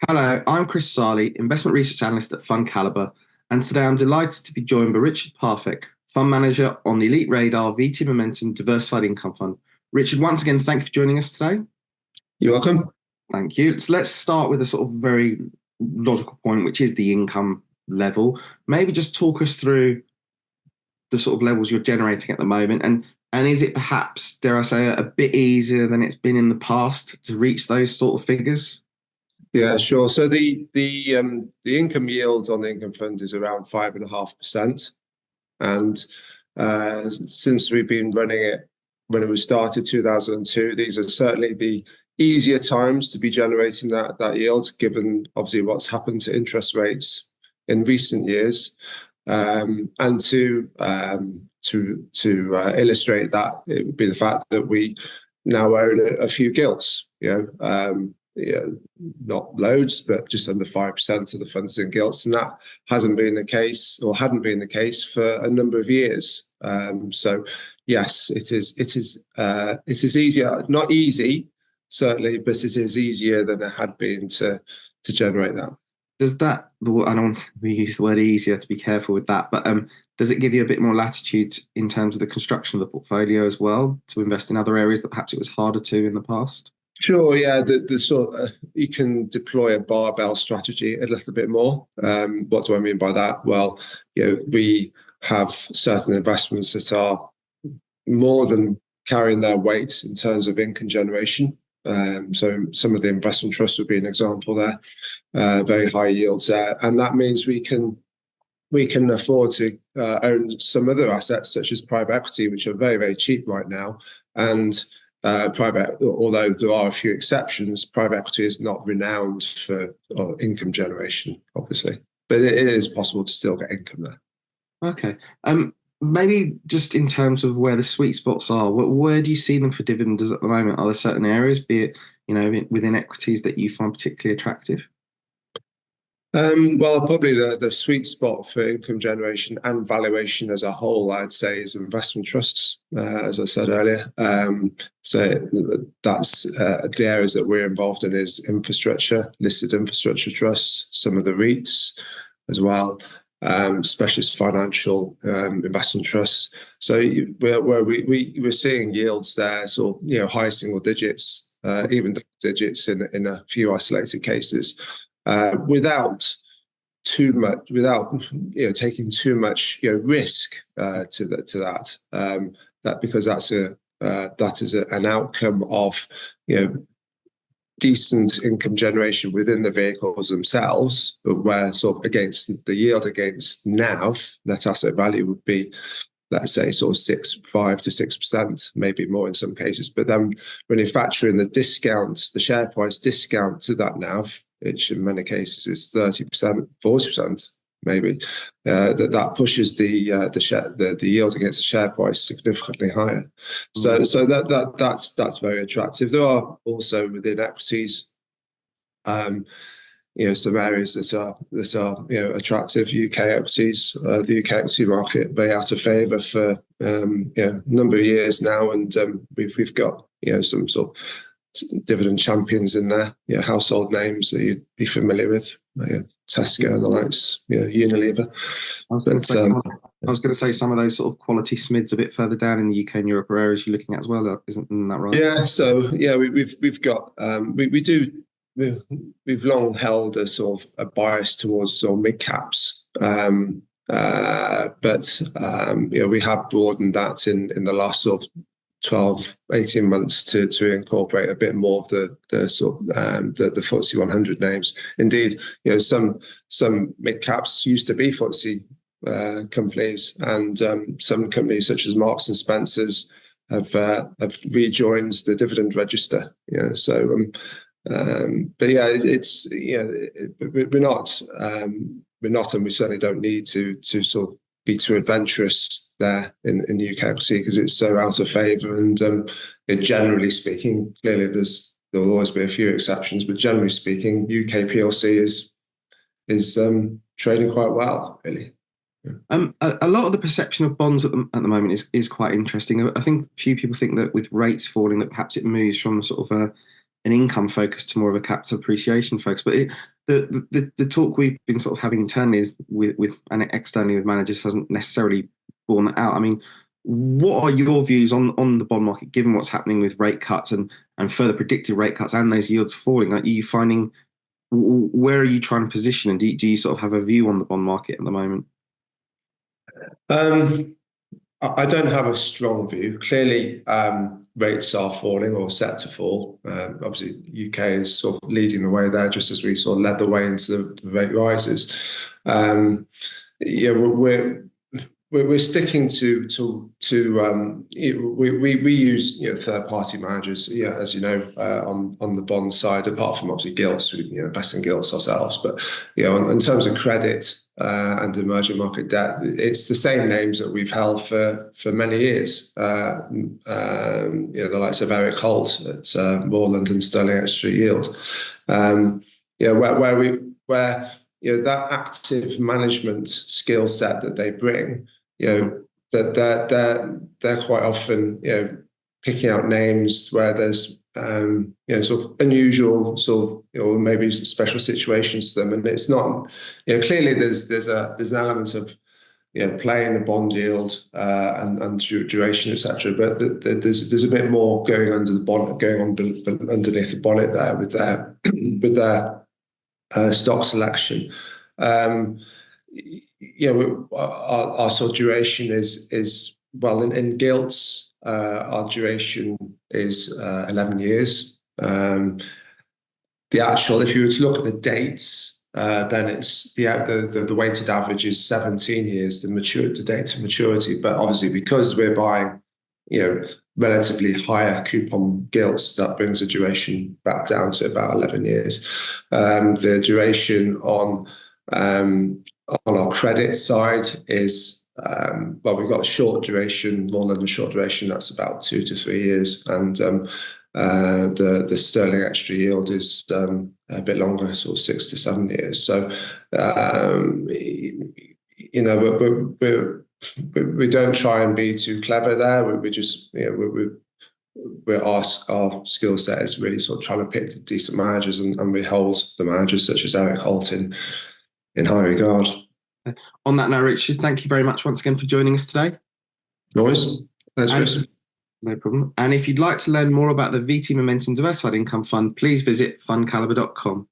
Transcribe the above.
Hello, I'm Chris Sarley, investment research analyst at Fund Caliber, and today I'm delighted to be joined by Richard Parfect, fund manager on the Elite Radar VT Momentum Diversified Income Fund. Richard, once again, thank you for joining us today. You're welcome. Thank you. So let's start with a sort of very logical point, which is the income level. Maybe just talk us through the sort of levels you're generating at the moment, and is it perhaps, dare I say, a bit easier than it's been in the past to reach those sort of figures? Yeah, sure. So the income yield on the income fund is around 5.5%, and since we've been running it when it was started 2002, these are certainly the easier times to be generating that yield, given obviously what's happened to interest rates in recent years, and to illustrate that, it would be the fact that we now own a few gilts. Yeah, not loads, but just under 5% of the funds in gilts, and that hasn't been the case, or hadn't been the case, for a number of years. So yes, it is easier, not easy certainly, but it is easier than it had been to generate that. Does that, I don't want to use the word easier, to be careful with that, but does it give you a bit more latitude in terms of the construction of the portfolio as well, to invest in other areas that perhaps it was harder to in the past? Sure, yeah. The sort of, you can deploy a barbell strategy a little bit more. What do I mean by that? Well, we have certain investments that are more than carrying their weight in terms of income generation. So some of the investment trusts would be an example there. Very high yields there, and that means we can afford to own some other assets such as private equity, which are very, very cheap right now. And although there are a few exceptions, private equity is not renowned for income generation, obviously, but it is possible to still get income there. Okay. Maybe just in terms of where the sweet spots are, where do you see them for dividends at the moment? Are there certain areas, be it, within equities, that you find particularly attractive? Well, probably the sweet spot for income generation and valuation as a whole, I'd say, is investment trusts, as I said earlier. So that's the areas that we're involved in is infrastructure, listed infrastructure trusts, some of the REITs as well, specialist financial investment trusts. So we're seeing yields there, so high single digits, even double digits in a few isolated cases. Without taking too much risk to that, because that is an outcome of decent income generation within the vehicles themselves, where sort of against the yield against NAV, net asset value, would be, let's say, sort of 5 to 6%, maybe more in some cases. But then when you factor in the discount, the share price discount to that NAV, which in many cases is 30%, 40%, maybe, that pushes the yield against the share price significantly higher. So that's very attractive. There are also within equities, some areas that are attractive. UK equities, the UK equity market, very out of favour for a number of years now, and we've got some sort of dividend champions in there, household names that you'd be familiar with, Tesco and the likes, Unilever. I was going to say some of those sort of quality SMIDs a bit further down in the UK and Europe are areas you're looking at as well, isn't that right? Yeah. So we've got we've long held a sort of a bias towards sort of mid caps, but we have broadened that in the last sort of 12, 18 months to incorporate a bit more of the sort of the FTSE 100 names. Indeed, some mid caps used to be FTSE companies, and some companies such as Marks and Spencers have rejoined the dividend register. So but yeah, it's we're not, and we certainly don't need to sort of be too adventurous there in UK equity, because it's so out of favour. And generally speaking, clearly there will always be a few exceptions, but generally speaking, UK PLC is trading quite well, really. A lot of the perception of bonds at the moment is quite interesting. I think a few people think that with rates falling, that perhaps it moves from sort of an income focus to more of a capital appreciation focus. But the talk we've been sort of having internally is with and externally with managers hasn't necessarily borne that out. I mean, what are your views on the bond market, given what's happening with rate cuts and further predicted rate cuts and those yields falling? Are you finding, where are you trying to position, and do you sort of have a view on the bond market at the moment? I don't have a strong view. Clearly, rates are falling or set to fall. Obviously, UK is sort of leading the way there, just as we sort of led the way into the rate rises. Yeah, we're sticking to we use third party managers, as you know, on the bond side, apart from obviously gilts, we invest in gilts ourselves. But in terms of credit and emerging market debt, it's the same names that we've held for many years. The likes of Eric Holt at Moreland and Sterling Extra Yield. Where that active management skill set that they bring, that they're quite often picking out names where there's sort of unusual or maybe special situations to them, and it's not clearly there's an element of playing the bond yield and duration, etc. But there's a bit more going under the bonnet, going on underneath the bonnet there with their stock selection. Our sort of duration is well in gilts. Our duration is 11 years. The actual, if you were to look at the dates, then it's the weighted average is 17 years, the date of maturity. But obviously, because we're buying relatively higher coupon gilts, that brings the duration back down to about 11 years. The duration on our credit side is we've got a short duration, more than a short duration, that's about 2 to 3 years, and the Sterling Extra Yield is a bit longer, sort of 6 to 7 years. So we don't try and be too clever there. We just our skill set is really sort of trying to pick decent managers, and we hold the managers such as Eric Holt in high regard. On that note, Richard, thank you very much once again for joining us today. No worries. Thanks, Chris. No problem. And if you'd like to learn more about the VT Momentum Diversified Income Fund, please visit fundcalibre.com.